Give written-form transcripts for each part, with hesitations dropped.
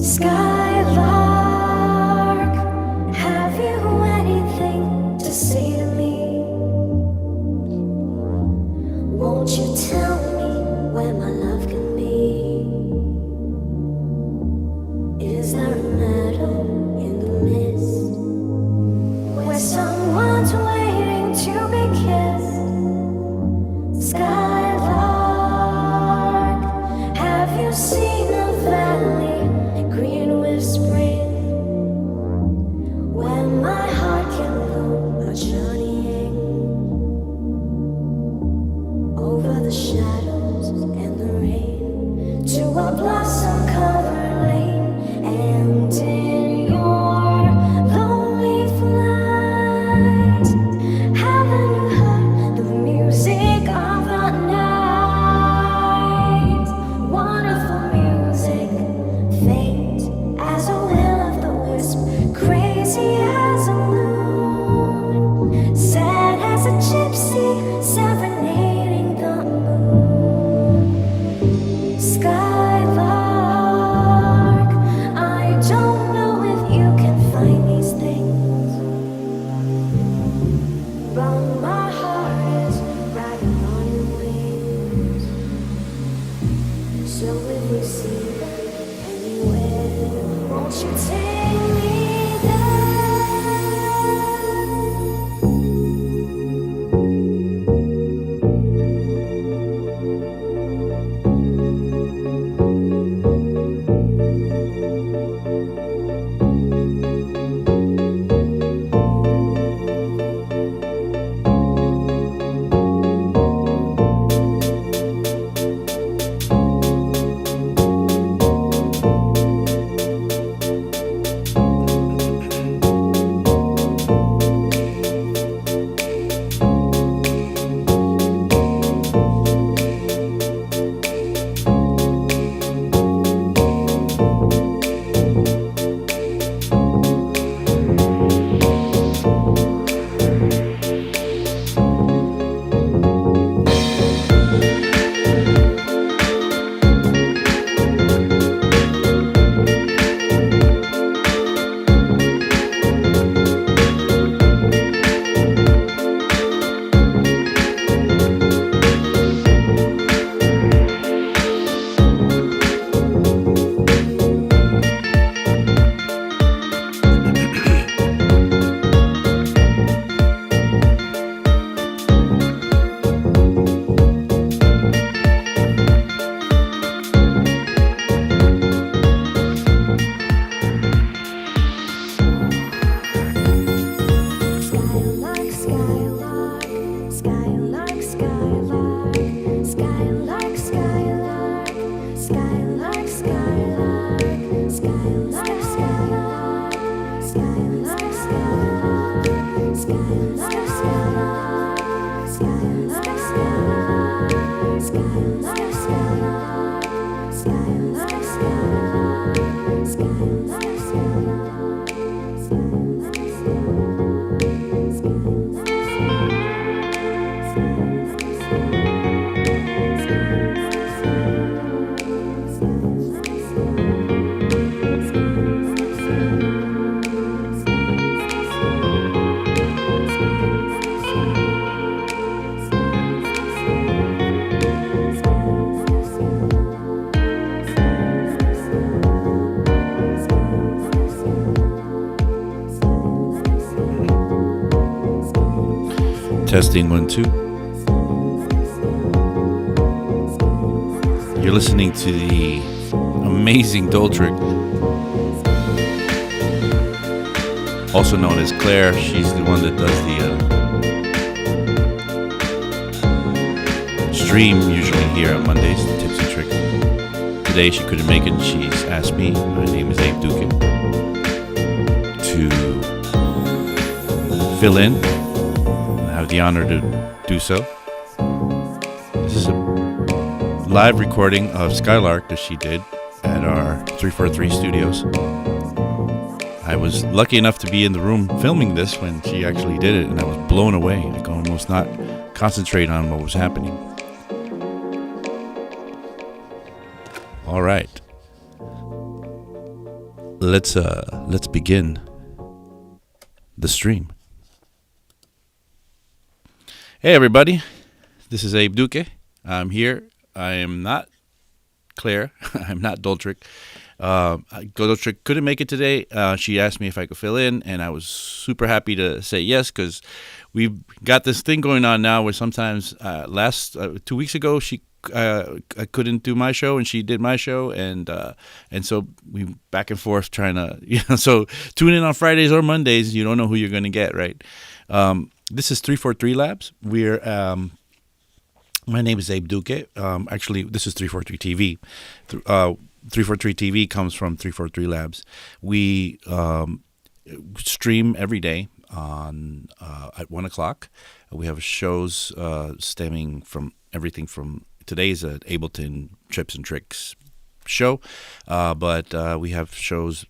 Skylark, have you anything to say to me? Won't you tell me where my love can be? Is there a meadow in the mist where someone's waiting to be kissed? Skylark, have you seen a valley green with spring, where my heart can bloom a journeying over the shadows and the rain to a blossom-covered lane? And in your lonely flight, haven't you heard the music of the night? Wonderful music, faint as a will-o'-the-wisp, crazy as a moon, sad as a gypsy serenading the moon. Skylark, I don't know if you can find these things, but my heart is riding on your wings. So if you see them anywhere, won't you take me there? Skylark, Skylark, Skylark, Skylark, Skylark, Skylark, Skylark, Skylark, Skylark, Skylark, Skylark, Skylark, Testing 1 2. You're listening to the amazing Doldrick, also known as Claire. She's the one that does the stream usually here on Mondays, the Tips and Tricks. Today she couldn't make it. She's asked me, my name is Duque, to fill in. I have the honor to do so. This is a live recording of Skylark that she did at our 343 studios. I was lucky enough to be in the room filming this when she actually did it, and I was blown away. I could almost not concentrate on what was happening. All right. Let's begin the stream. Hey everybody, this is Abe Duque. I'm here. I am not Claire. I'm not Doltrick. Doltrick couldn't make it today. She asked me if I could fill in, and I was super happy to say yes because we've got this thing going on now where sometimes 2 weeks ago I couldn't do my show and she did my show, and so we back and forth trying to so tune in on Fridays or Mondays. You don't know who you're going to get, right? This is 343 Labs. We're my name is Abe Duque. Actually, this is 343 TV. 343 TV comes from 343 Labs. We stream every day on at 1 o'clock. We have shows stemming from everything from today's Ableton Trips and Tricks show, but we have shows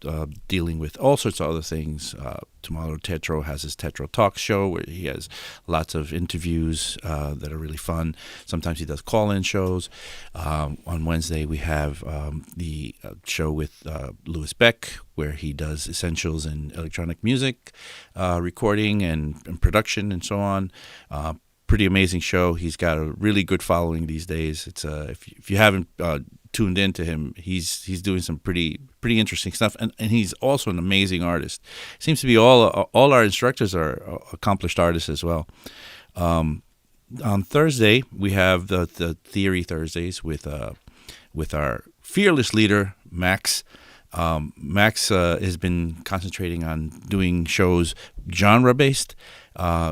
dealing with all sorts of other things. Tomorrow Tetro has his Tetro Talk show where he has lots of interviews that are really fun. Sometimes he does call-in shows. On Wednesday we have the show with Louis Beck where he does essentials in electronic music recording and production and so on. Pretty amazing show. He's got a really good following these days. It's if you haven't tuned into him, he's doing some pretty interesting stuff, and he's also an amazing artist. Seems to be all our instructors are accomplished artists as well. On Thursday we have the Theory Thursdays with our fearless leader Max. Max has been concentrating on doing shows, genre-based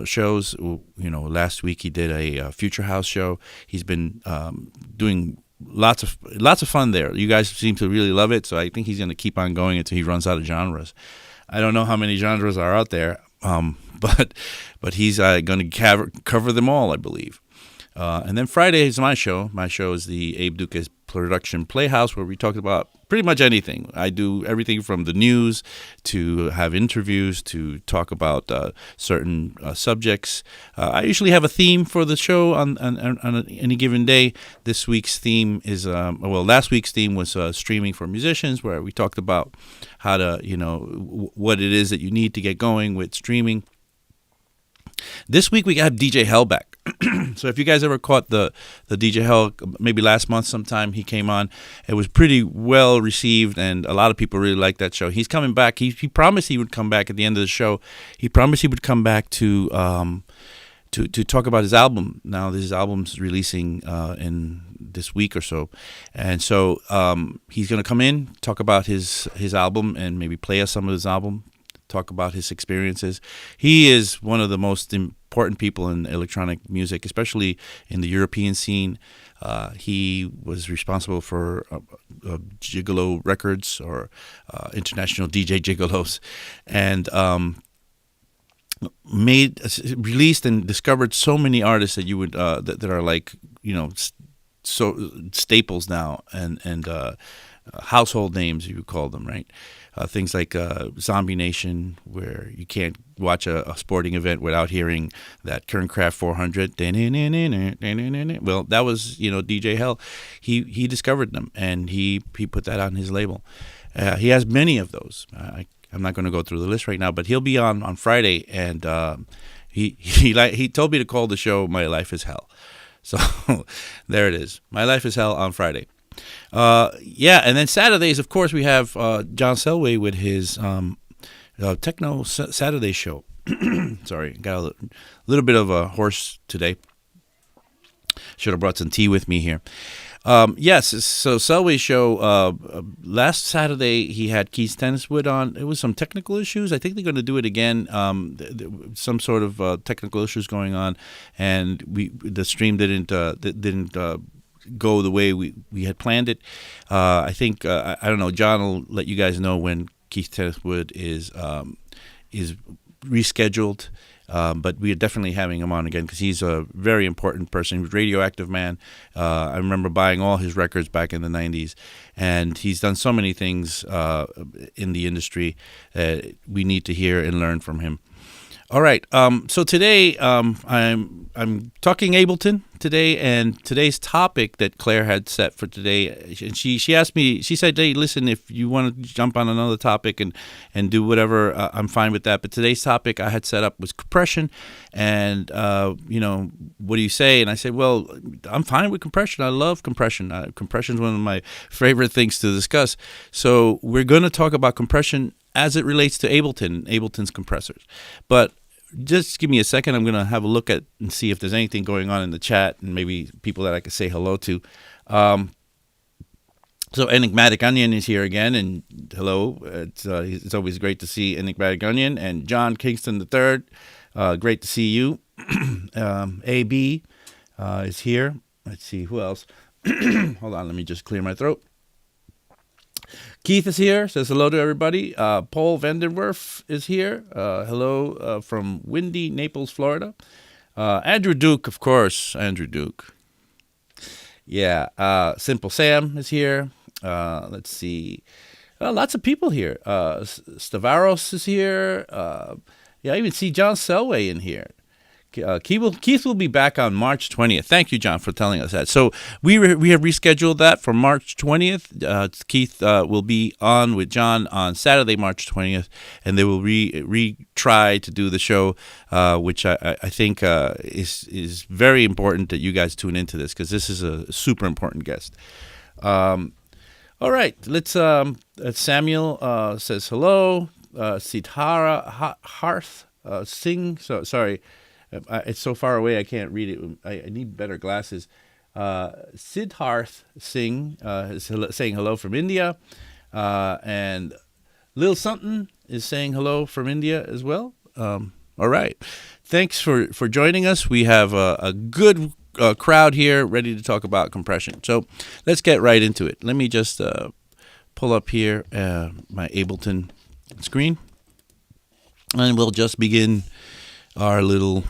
shows. Last week he did a Future House show. He's been doing lots of fun there. You guys seem to really love it, so I think he's going to keep on going until he runs out of genres. I don't know how many genres are out there, but he's going to cover them all, I believe. And then Friday is my show. My show is the Abe Duque's Production Playhouse, where we talk about pretty much anything. I do everything from the news to have interviews to talk about certain subjects. I usually have a theme for the show on any given day. This week's theme is, last week's theme was streaming for musicians, where we talked about how to, what it is that you need to get going with streaming. This week we got DJ Hell back. So if you guys ever caught the DJ Hell, maybe last month sometime he came on, it was pretty well received and a lot of people really liked that show. He's coming back. He promised he would come back at the end of the show. He promised he would come back to talk about his album. Now this album's releasing in this week or so, and so he's going to come in, talk about his album, and maybe play us some of his album. Talk about his experiences. He is one of the most important people in electronic music, especially in the European scene. He was responsible for Gigolo Records, or International DJ Gigolos, and released and discovered so many artists that you would that are like so staples now and household names, you would call them, right? Things like Zombie Nation, where you can't watch a sporting event without hearing that Kernkraft 400. Well, that was DJ Hell. He discovered them and he put that on his label. He has many of those. I'm not going to go through the list right now, but he'll be on Friday, and he told me to call the show "My Life Is Hell." So there it is. My Life Is Hell on Friday. And then Saturdays, of course, we have John Selway with his Techno Saturday show. Sorry, got a little bit of a hoarse today. Should have brought some tea with me here. Yes, so Selway's show, last Saturday he had Keith Tenniswood on. It was some technical issues. I think they're going to do it again. Some sort of technical issues going on, and the stream didn't go the way we had planned it. I think I don't know. John will let you guys know when Keith Tenniswood is rescheduled. But we are definitely having him on again because he's a very important person. He was Radioactive Man. I remember buying all his records back in the 90s, and he's done so many things in the industry that we need to hear and learn from him. All right, so today I'm talking Ableton, today, and today's topic that Claire had set for today, and she asked me, she said, hey, listen, if you want to jump on another topic and do whatever, I'm fine with that. But today's topic I had set up was compression, and, what do you say? And I said, well, I'm fine with compression. I love compression. Compression is one of my favorite things to discuss. So we're going to talk about compression as it relates to Ableton's compressors. But just give me a second. I'm going to have a look at and see if there's anything going on in the chat and maybe people that I could say hello to. So Enigmatic Onion is here again, and hello. It's always great to see Enigmatic Onion. And John Kingston III, great to see you. AB is here. Let's see, who else? Hold on, let me just clear my throat. Keith is here, says hello to everybody. Paul Vandenwerf is here. Hello from windy Naples, Florida. Andrew Duque, of course, Andrew Duque. Yeah, Simple Sam is here. Let's see. Lots of people here. Stavaros is here. I even see John Selway in here. Keith will be back on March 20th. Thank you, John, for telling us that. So we have rescheduled that for March 20th. Keith will be on with John on Saturday, March 20th, and they will retry to do the show, which I think is very important that you guys tune into this, because this is a super important guest. All right, let's. Samuel says hello. Sitara Harth Singh. So sorry. It's so far away I can't read it. I need better glasses. Siddharth Singh is saying hello from India. And Lil Something is saying hello from India as well. All right. Thanks for joining us. We have a good crowd here ready to talk about compression. So let's get right into it. Let me just pull up here my Ableton screen. And we'll just begin our little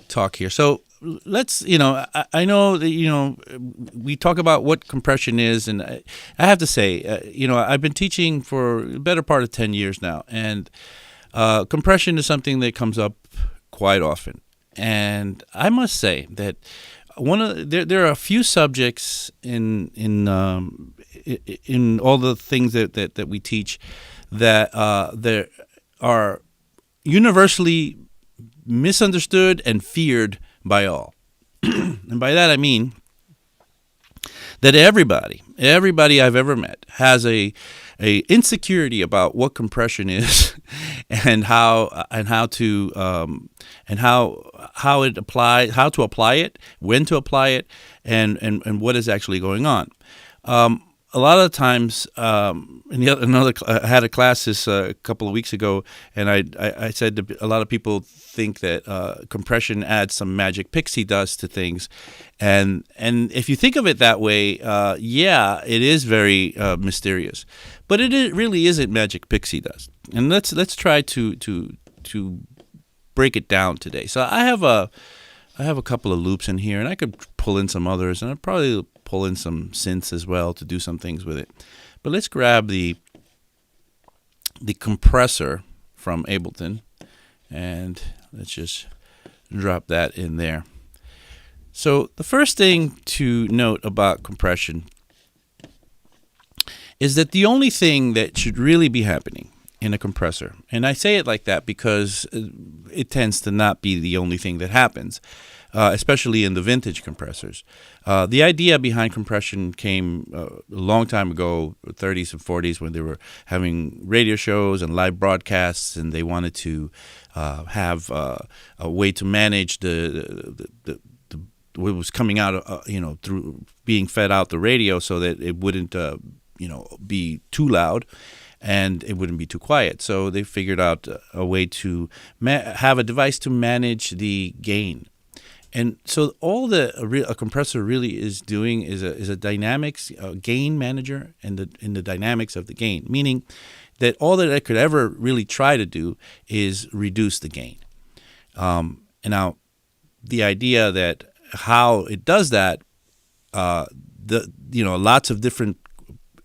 talk here. So let's, I know that, we talk about what compression is, and I have to say, I've been teaching for the better part of 10 years now, and compression is something that comes up quite often. And I must say that there are a few subjects in all the things that we teach that there are universally misunderstood and feared by all. And by that I mean that everybody I've ever met has a insecurity about what compression is and how to apply it, when to apply it, and what is actually going on. A lot of times, I had a class this a couple of weeks ago, and I said that a lot of people think that compression adds some magic pixie dust to things, and if you think of it that way, it is very mysterious, but it really isn't magic pixie dust. And let's try to break it down today. So I have a couple of loops in here, and I could pull in some others, and I'd probably pull in some synths as well to do some things with it. But let's grab the compressor from Ableton, and let's just drop that in there. So the first thing to note about compression is that the only thing that should really be happening in a compressor, and I say it like that because it tends to not be the only thing that happens, especially in the vintage compressors. The idea behind compression came a long time ago, 30s and 40s, when they were having radio shows and live broadcasts, and they wanted to have a way to manage the what was coming out, through being fed out the radio, so that it wouldn't, be too loud and it wouldn't be too quiet. So they figured out a way to have a device to manage the gain. And so all a compressor really is doing is a dynamics gain manager in the dynamics of the gain, meaning that all that it could ever really try to do is reduce the gain. And now the idea that how it does that, lots of different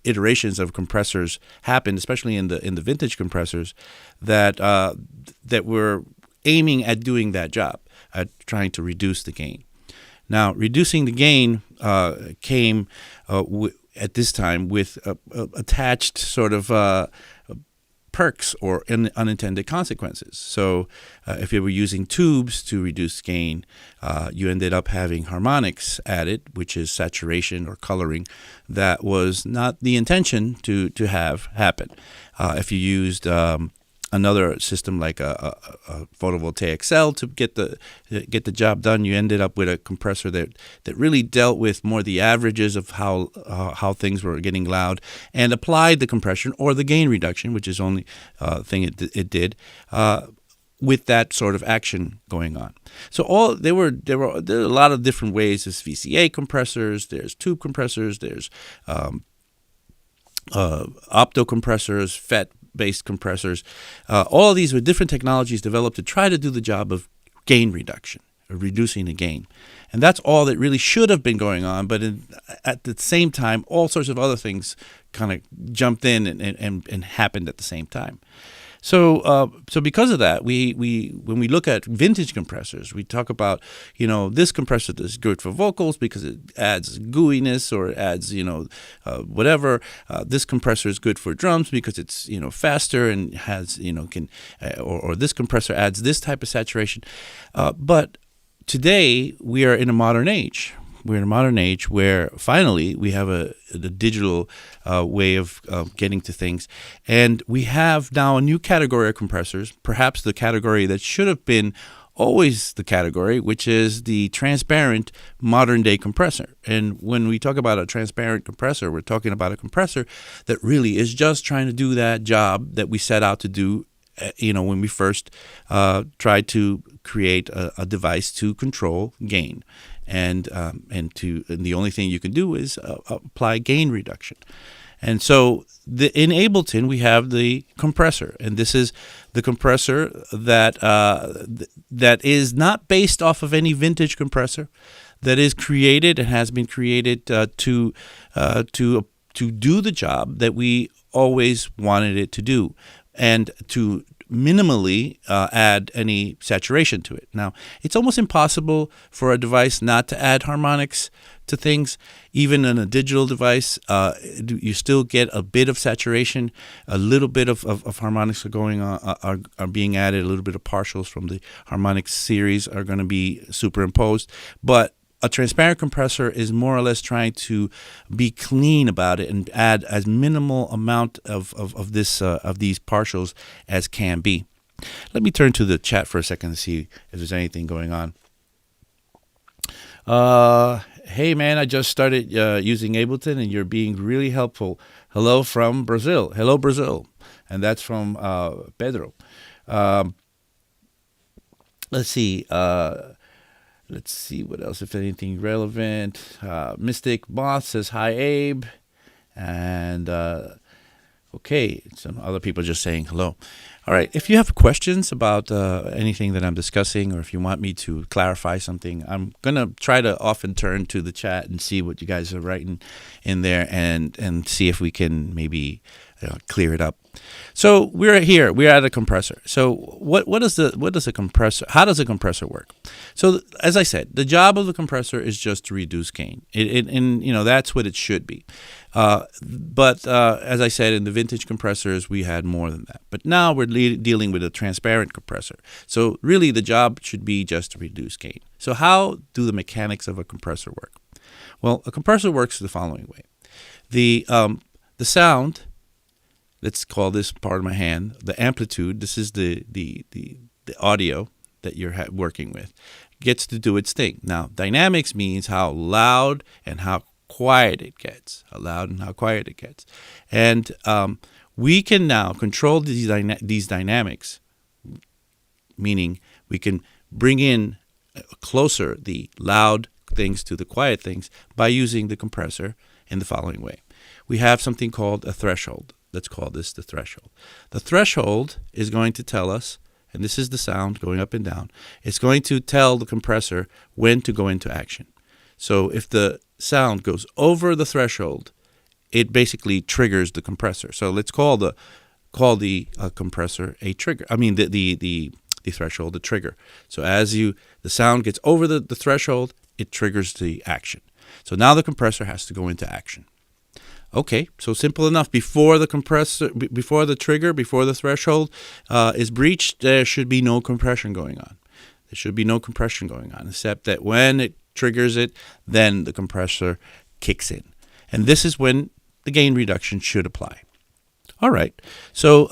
iterations of compressors happened, especially in the vintage compressors that were aiming at doing that job, at trying to reduce the gain. Now, reducing the gain came at this time with attached sort of perks or unintended consequences. So if you were using tubes to reduce gain, you ended up having harmonics added, which is saturation or coloring, that was not the intention to have happen. If you used another system like a photovoltaic cell to get the job done, you ended up with a compressor that really dealt with more the averages of how things were getting loud, and applied the compression or the gain reduction, which is the only thing it did, with that sort of action going on. So there are a lot of different ways. There's VCA compressors, there's tube compressors, there's opto compressors, FET-based compressors. All of these were different technologies developed to try to do the job of gain reduction, or reducing the gain. And that's all that really should have been going on. But at the same time, all sorts of other things kind of jumped in and happened at the same time. So because of that, we when we look at vintage compressors, we talk about, this compressor is good for vocals because it adds gooiness, or it adds, whatever. This compressor is good for drums because it's, faster and has, or this compressor adds this type of saturation. But today we are in a modern age. We're in a modern age where finally we have a digital way of getting to things. And we have now a new category of compressors, perhaps the category that should have been always the category, which is the transparent modern-day compressor. And when we talk about a transparent compressor, we're talking about a compressor that really is just trying to do that job that we set out to do, when we first tried to create a device to control gain. And the only thing you can do is apply gain reduction. And so in Ableton we have the compressor, and this is the compressor that is not based off of any vintage compressor, that is created and has been created to do the job that we always wanted it to do, and to minimally add any saturation to it. Now, it's almost impossible for a device not to add harmonics to things. Even in a digital device, you still get a bit of saturation, a little bit of harmonics are going on, are being added, a little bit of partials from the harmonics series are going to be superimposed. But a transparent compressor is more or less trying to be clean about it and add as minimal amount of these partials as can be. Let me turn to the chat for a second to see if there's anything going on. Hey man, I just started using Ableton and you're being really helpful. Hello from Brazil. Hello Brazil, and that's from Pedro. Let's see. Let's see what else, if anything relevant. Mystic Moth says, hi, Abe. And, okay, some other people just saying hello. All right, if you have questions about anything that I'm discussing, or if you want me to clarify something, I'm going to try to often turn to the chat and see what you guys are writing in there, and see if we can maybe clear it up. So we're here. We're at a compressor. So what does a compressor? How does a compressor work? So as I said, the job of the compressor is just to reduce gain. And that's what it should be. But as I said, in the vintage compressors, we had more than that. But now we're dealing with a transparent compressor. So really, the job should be just to reduce gain. So how do the mechanics of a compressor work? Well, a compressor works the following way. The sound. Let's call this part of my hand the amplitude. This is the audio that you're working with. Gets to do its thing. Now, dynamics means how loud and how quiet it gets. How loud and how quiet it gets. And we can now control these dynamics, meaning we can bring in closer the loud things to the quiet things by using the compressor in the following way. We have something called a threshold. Let's call this the threshold. The threshold is going to tell us, and this is the sound going up and down, it's going to tell the compressor when to go into action. So if the sound goes over the threshold, it basically triggers the compressor. So let's call the compressor a trigger. I mean the threshold a trigger. So as the sound gets over the threshold, it triggers the action. So now the compressor has to go into action. Okay, so simple enough. Before the compressor, before the trigger, before the threshold is breached, there should be no compression going on. There should be no compression going on, except that when it triggers it, then the compressor kicks in. And this is when the gain reduction should apply. All right, so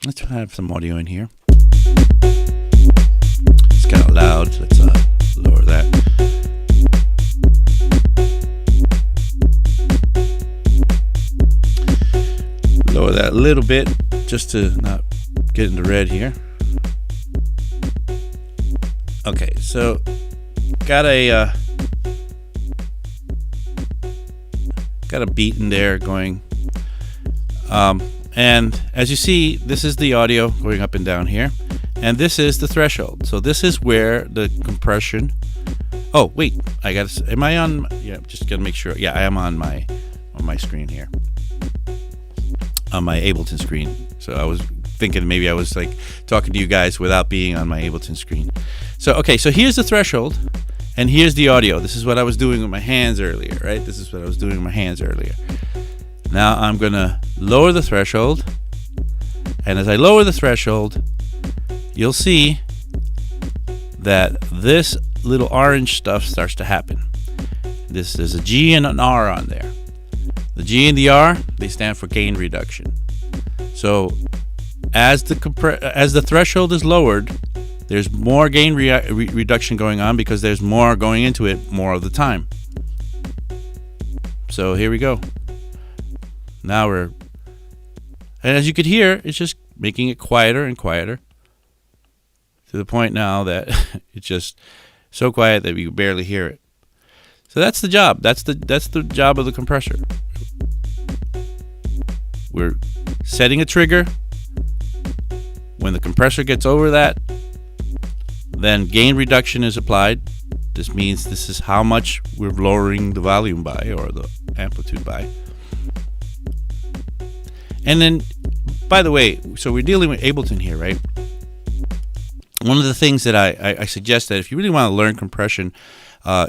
let's have some audio in here. It's kind of loud. Let's lower that. Lower that a little bit just to not get into red here. Okay, so got a beat in there going. And as you see, this is the audio going up and down here, and this is the threshold. So this is where the compression. Oh wait, am I on? Yeah, just gotta make sure. Yeah, I am on my screen here, on my Ableton screen. So I was thinking maybe I was like talking to you guys without being on my Ableton screen. So okay, so here's the threshold, and here's the audio. This is what I was doing with my hands earlier, right? This is what I was doing with my hands earlier. Now I'm gonna lower the threshold, and as I lower the threshold, you'll see that this little orange stuff starts to happen. There's a G and an R on there. The G and the R, they stand for gain reduction. So as the threshold is lowered, there's more gain reduction going on because there's more going into it more of the time. So here we go. Now and as you could hear, it's just making it quieter and quieter to the point now that it's just so quiet that you barely hear it. So that's the job. That's the job of the compressor. We're setting a trigger. When the compressor gets over that, then gain reduction is applied. This means this is how much we're lowering the volume by, or the amplitude by. And then, by the way, so we're dealing with Ableton here, right? One of the things that I suggest that if you really want to learn compression,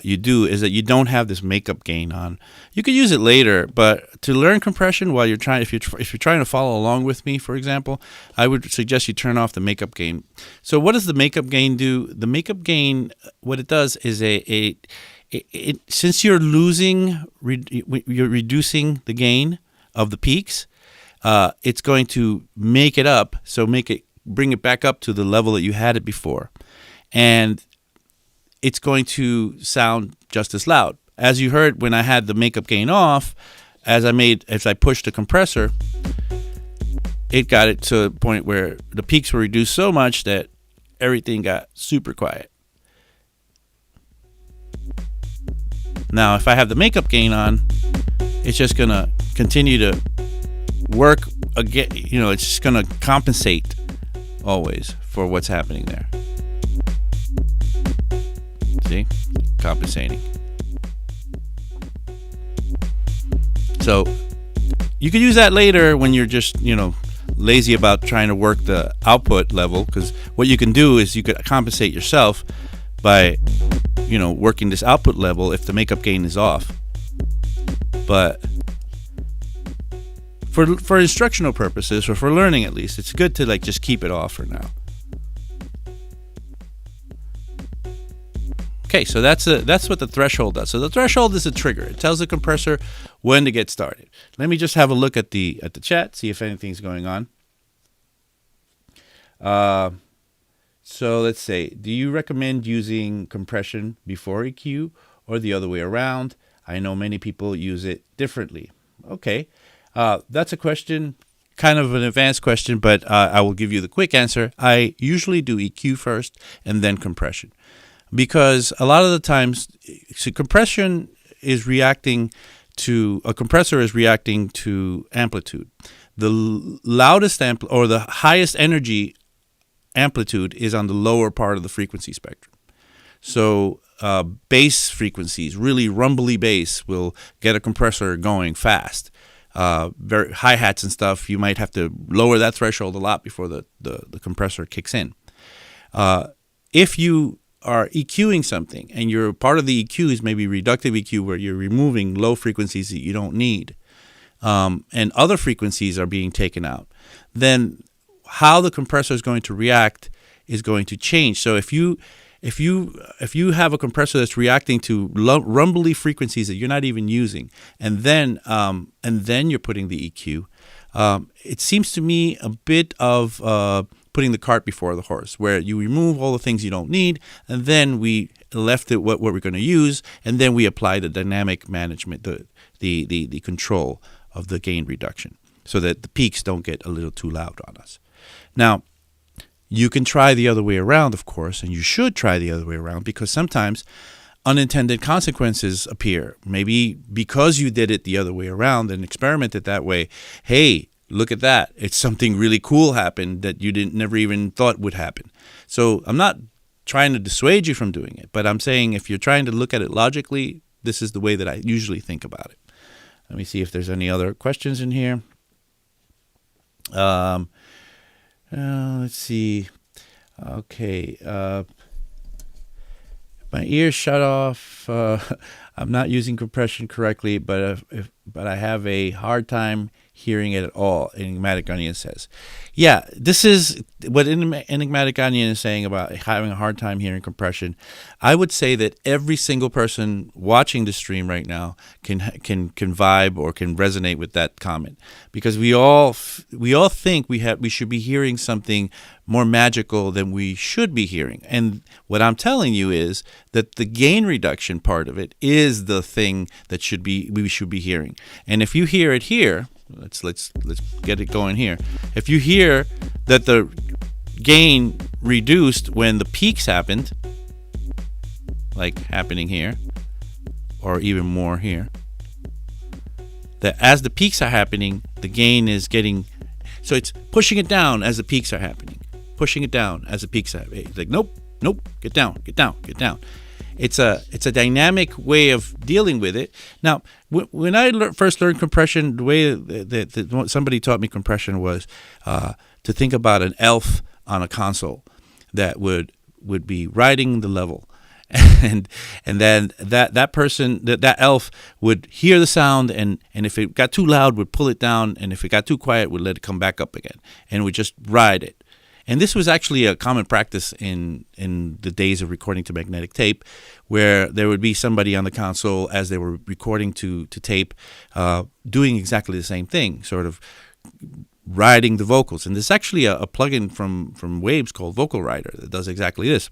you do is that you don't have this makeup gain on. You could use it later, but to learn compression while you're trying, if you're trying to follow along with me, for example, I would suggest you turn off the makeup gain. So what does the makeup gain do? The makeup gain, what it does is since you're you're reducing the gain of the peaks, it's going to make it up. So bring it back up to the level that you had it before, and it's going to sound just as loud. As you heard when I had the makeup gain off, as I pushed the compressor, it got it to a point where the peaks were reduced so much that everything got super quiet. Now, if I have the makeup gain on, it's just gonna continue to work again. It's just gonna compensate always for what's happening there. See? Compensating. So you could use that later when you're just, lazy about trying to work the output level, because what you can do is you could compensate yourself by, working this output level if the makeup gain is off. But for instructional purposes, or for learning at least, it's good to just keep it off for now. Okay, so that's what the threshold does. So the threshold is a trigger. It tells the compressor when to get started. Let me just have a look at the chat, see if anything's going on. So let's say, do you recommend using compression before EQ or the other way around? I know many people use it differently. Okay, that's a question, kind of an advanced question, but I will give you the quick answer. I usually do EQ first and then compression. Because a lot of the times, a compressor is reacting to amplitude. The loudest or the highest energy amplitude is on the lower part of the frequency spectrum. So bass frequencies, really rumbly bass, will get a compressor going fast. Very hi-hats and stuff, you might have to lower that threshold a lot before the compressor kicks in. If you are EQing something, and you're part of the EQ is maybe reductive EQ, where you're removing low frequencies that you don't need, and other frequencies are being taken out, then how the compressor is going to react is going to change. So if you have a compressor that's reacting to rumbly frequencies that you're not even using, and then you're putting the EQ, it seems to me a bit of putting the cart before the horse, where you remove all the things you don't need, and then we left it what we're going to use, and then we apply the dynamic management, the control of the gain reduction, so that the peaks don't get a little too loud on us. Now, you can try the other way around, of course, and you should try the other way around, because sometimes unintended consequences appear. Maybe because you did it the other way around and experimented that way, hey, look at that. It's something really cool happened that you never even thought would happen. So I'm not trying to dissuade you from doing it, but I'm saying if you're trying to look at it logically, this is the way that I usually think about it. Let me see if there's any other questions in here. Let's see. Okay. My ears shut off. I'm not using compression correctly, but I have a hard time hearing it at all, Enigmatic Onion says. Yeah, this is what Enigmatic Onion is saying about having a hard time hearing compression. I would say that every single person watching the stream right now can vibe or can resonate with that comment, because we all think we should be hearing something more magical than we should be hearing. And what I'm telling you is that the gain reduction part of it is the thing that we should be hearing. And if you hear it here, let's get it going here. If you hear that the gain reduced when the peaks happened, like happening here, or even more here, that as the peaks are happening, the gain is getting, so it's pushing it down as the peaks are happening, pushing it down as the peaks are happening. It's like, nope, get down. It's a dynamic way of dealing with it. Now, when I first learned compression, the way that somebody taught me compression was to think about an elf on a console that would be riding the level, and then that person, that elf would hear the sound, and if it got too loud, would pull it down, and if it got too quiet, would let it come back up again, and would just ride it. And this was actually a common practice in the days of recording to magnetic tape, where there would be somebody on the console as they were recording to tape, doing exactly the same thing, sort of riding the vocals. And there's actually a plugin from Waves called Vocal Rider that does exactly this.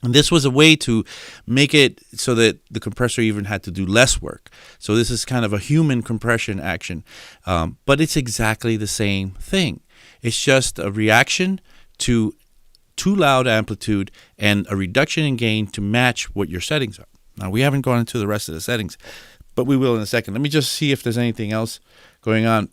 And this was a way to make it so that the compressor even had to do less work. So this is kind of a human compression action, but it's exactly the same thing. It's just a reaction to too loud amplitude and a reduction in gain to match what your settings are. Now, we haven't gone into the rest of the settings, but we will in a second. Let me just see if there's anything else going on.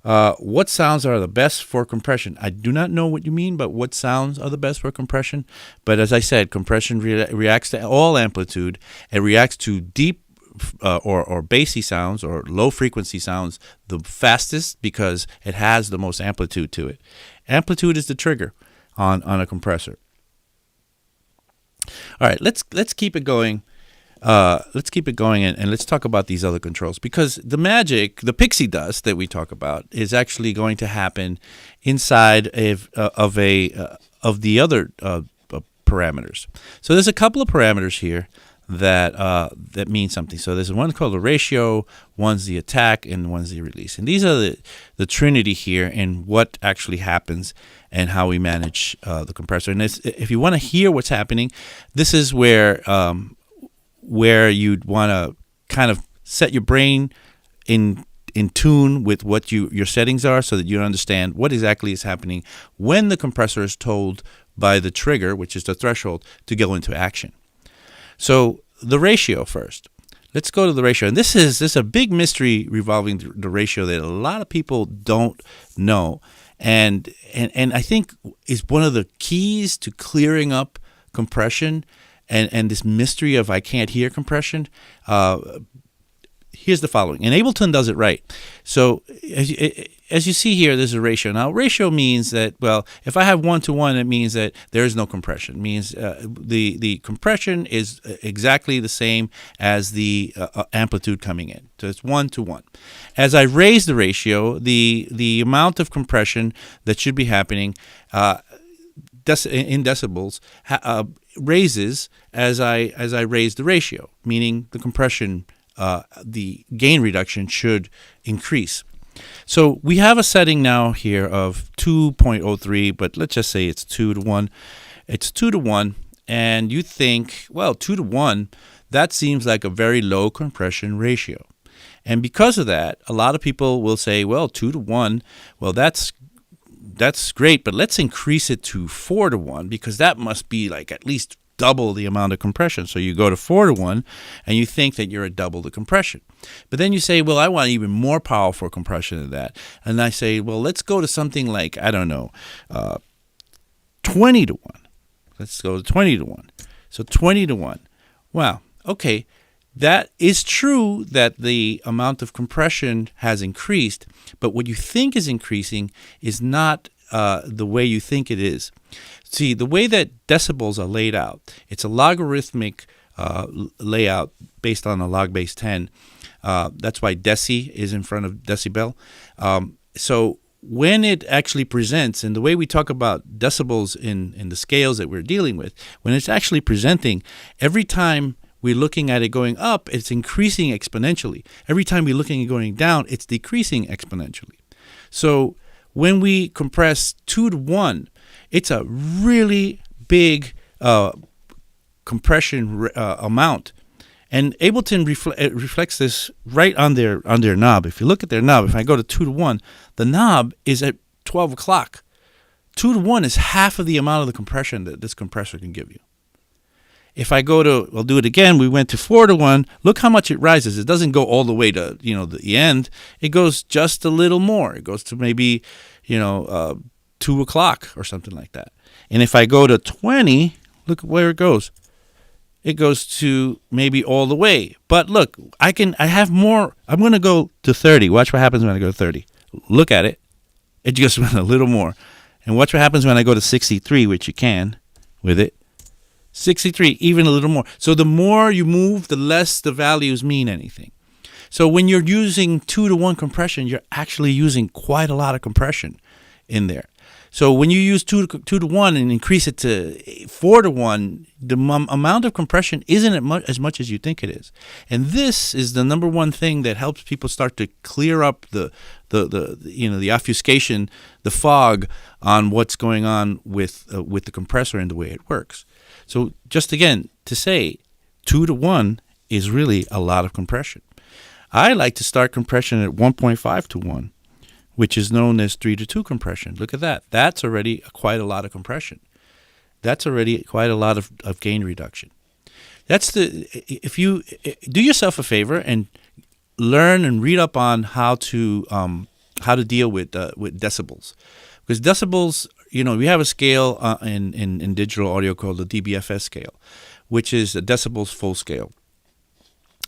What sounds are the best for compression? I do not know what you mean, but what sounds are the best for compression? But as I said, compression reacts to all amplitude. It reacts to deep or bassy sounds or low frequency sounds the fastest, because it has the most amplitude to it. Amplitude is the trigger on a compressor. All right, let's keep it going. Let's keep it going, and let's talk about these other controls, because the magic, the pixie dust that we talk about, is actually going to happen inside of the other parameters. So there's a couple of parameters here that mean something. So there's one called the ratio, one's the attack, and one's the release. And these are the trinity here and what actually happens and how we manage the compressor. And if you want to hear what's happening, this is where you'd want to kind of set your brain in tune with what your settings are, so that you understand what exactly is happening when the compressor is told by the trigger, which is the threshold, to go into action. So the ratio first. Let's go to the ratio. And this is a big mystery revolving the ratio that a lot of people don't know. And I think is one of the keys to clearing up compression and this mystery of I can't hear compression. Here's the following. And Ableton does it right. So as you see here, there's a ratio. Now, ratio means that, well, if I have 1-to-1, it means that there is no compression. It means the compression is exactly the same as the amplitude coming in. So it's 1-to-1. As I raise the ratio, the amount of compression that should be happening in decibels raises as I raise the ratio, meaning the compression, the gain reduction should increase. So we have a setting now here of 2.03, but let's just say it's 2-to-1. It's 2-to-1, and you think, well, 2-to-1, that seems like a very low compression ratio. And because of that, a lot of people will say, well, 2-to-1, well, that's great, but let's increase it to 4-to-1 because that must be like at least double the amount of compression. So you go to 4-to-1 and you think that you're at double the compression. But then you say, well, I want even more powerful compression than that. And I say, well, let's go to something like, I don't know, 20-to-1. Let's go to 20-to-1. So 20-to-1. Wow. Okay. That is true that the amount of compression has increased, but what you think is increasing is not the way you think it is. See, the way that decibels are laid out, it's a logarithmic layout based on a log base 10. That's why deci is in front of decibel. So when it actually presents, and the way we talk about decibels in the scales that we're dealing with, when it's actually presenting, every time we're looking at it going up, it's increasing exponentially. Every time we're looking at it going down, it's decreasing exponentially. So when we compress 2-to-1, it's a really big compression amount. And Ableton reflects this right on their knob. If you look at their knob, if I go to 2-to-1, the knob is at 12 o'clock. 2-to-1 is half of the amount of the compression that this compressor can give you. If I go to, I'll do it again, we went to 4-to-1, look how much it rises. It doesn't go all the way to, the end. It goes just a little more. It goes to maybe, 2 o'clock or something like that. And if I go to 20, look where it goes. It goes to maybe all the way. But look, I have more. I'm going to go to 30. Watch what happens when I go to 30. Look at it. It just went a little more. And watch what happens when I go to 63, which you can with it. 63, even a little more. So the more you move, the less the values mean anything. So when you're using 2-to-1 compression, you're actually using quite a lot of compression in there. So when you use 2-to-1 and increase it to 4-to-1, the amount of compression isn't as much as you think it is. And this is the number one thing that helps people start to clear up the obfuscation, the fog on what's going on with the compressor and the way it works. So just again, to say 2-to-1 is really a lot of compression. I like to start compression at 1.5-to-1, which is known as 3-to-2 compression. Look at that. That's already quite a lot of compression. That's already quite a lot of gain reduction. If you do yourself a favor and learn and read up on how to deal with decibels, because decibels, we have a scale in digital audio called the DBFS scale, which is a decibels full scale.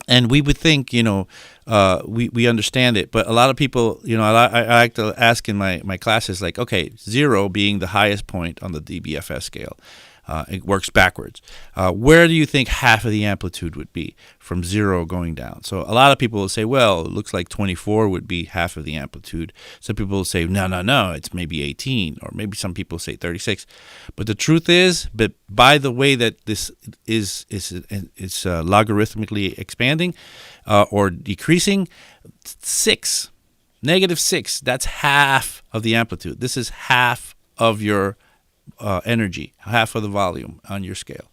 And we would think, we understand it, but a lot of people, I like to ask in my classes, like, okay, 0 being the highest point on the DBFS scale, it works backwards. Where do you think half of the amplitude would be from 0 going down? So a lot of people will say, well, it looks like 24 would be half of the amplitude. Some people will say, no, it's maybe 18, or maybe some people say 36. But the truth is, but by the way that this is logarithmically expanding or decreasing, -6, that's half of the amplitude. This is half of your energy, half of the volume on your scale.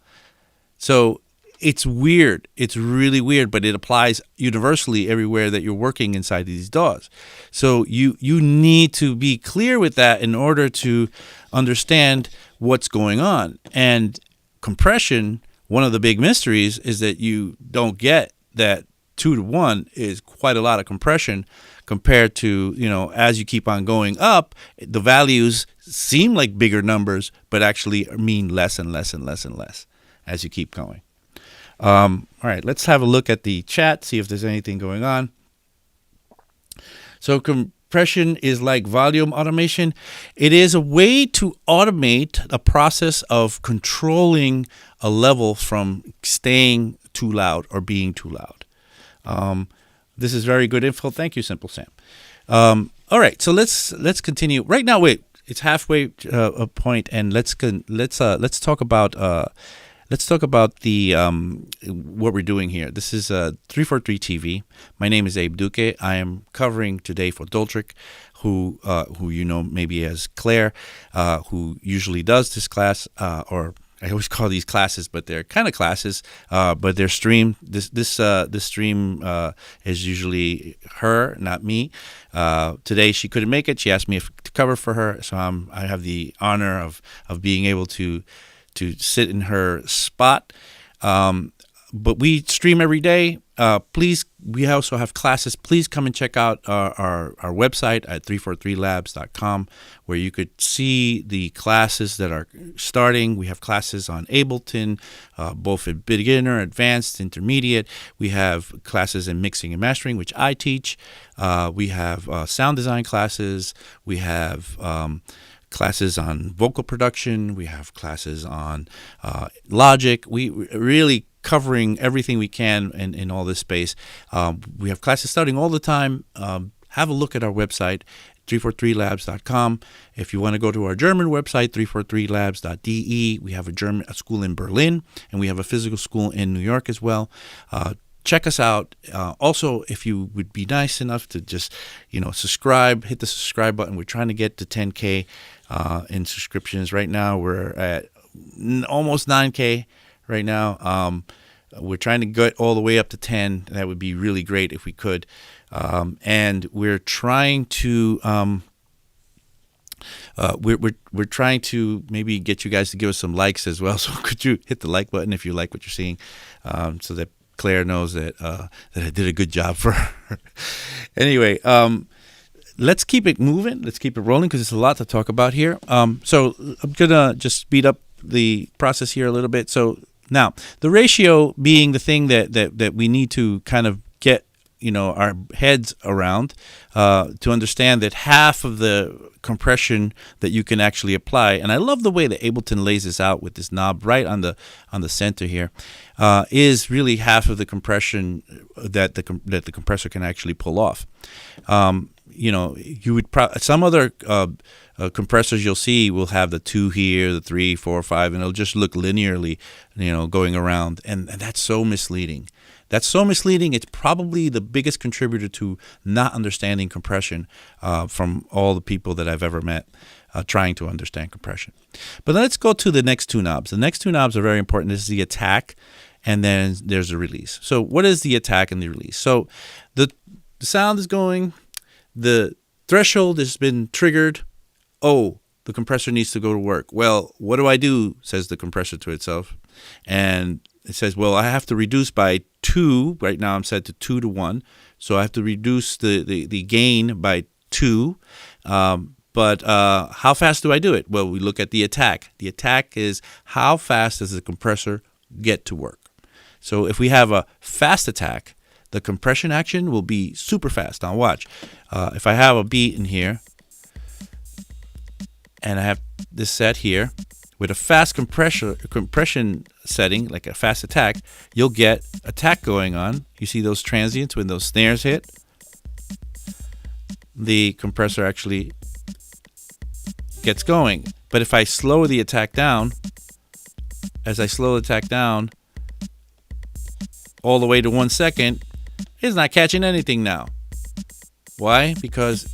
So it's weird. It's really weird, but it applies universally everywhere that you're working inside these DAWs. So you need to be clear with that in order to understand what's going on. And compression, one of the big mysteries is that you don't get that 2-to-1 is quite a lot of compression compared to, as you keep on going up, the values seem like bigger numbers, but actually mean less and less and less and less as you keep going. All right, let's have a look at the chat, see if there's anything going on. So compression is like volume automation. It is a way to automate a process of controlling a level from staying too loud or being too loud. This is very good info. Thank you, Simple Sam. All right, so let's continue. Right now, wait, it's halfway point, and let's talk about the what we're doing here. This is 343 TV. My name is Abe Duque. I am covering today for Doltrick, who you know maybe as Claire, who usually does this class, or I always call these classes, but they're kind of classes. But they're streamed. This stream is usually her, not me. Today she couldn't make it. She asked me to cover for her, so I have the honor of being able to sit in her spot. But we stream every day. Please, we also have classes. Please come and check out our website at 343labs.com, where you could see the classes that are starting. We have classes on Ableton, both at beginner, advanced, intermediate. We have classes in mixing and mastering, which I teach. We have sound design classes. We have classes on vocal production. We have classes on Logic. We really covering everything we can in all this space. We have classes starting all the time. Have a look at our website, 343labs.com. If you want to go to our German website, 343labs.de, we have a school in Berlin, and we have a physical school in New York as well. Check us out. Also, if you would be nice enough to just, subscribe, hit the subscribe button. We're trying to get to 10K in subscriptions. Right now, we're at almost 9K right now. We're trying to get all the way up to 10. That would be really great if we could. And we're trying to we're trying to maybe get you guys to give us some likes as well. So could you hit the like button if you like what you're seeing, so that Claire knows that I did a good job for her. Anyway, let's keep it moving. Let's keep it rolling because there's a lot to talk about here. So I'm gonna just speed up the process here a little bit. So now the ratio being the thing that we need to kind of get our heads around to understand that half of the compression that you can actually apply, and I love the way that Ableton lays this out with this knob right on the center here, is really half of the compression that the compressor can actually pull off. You would some other compressors you'll see will have the 2 here, the 3, 4, 5, and it'll just look linearly, going around, and that's so misleading. That's so misleading. It's probably the biggest contributor to not understanding compression from all the people that I've ever met trying to understand compression. But let's go to the next two knobs. The next two knobs are very important. This is the attack, and then there's the release. So what is the attack and the release? So the sound is going, the threshold has been triggered. Oh, the compressor needs to go to work. Well, what do I do, says the compressor to itself. And it says, well, I have to reduce by 2. Right now I'm set to 2 to 1. So I have to reduce the gain by 2. But how fast do I do it? Well, we look at the attack. The attack is how fast does the compressor get to work? So if we have a fast attack, the compression action will be super fast. Now watch. If I have a beat in here, and I have this set here, with a fast compression setting, like a fast attack, you'll get attack going on. You see those transients when those snares hit? The compressor actually gets going. But if I slow the attack down, as I slow the attack down all the way to 1 second, it's not catching anything now. Why? Because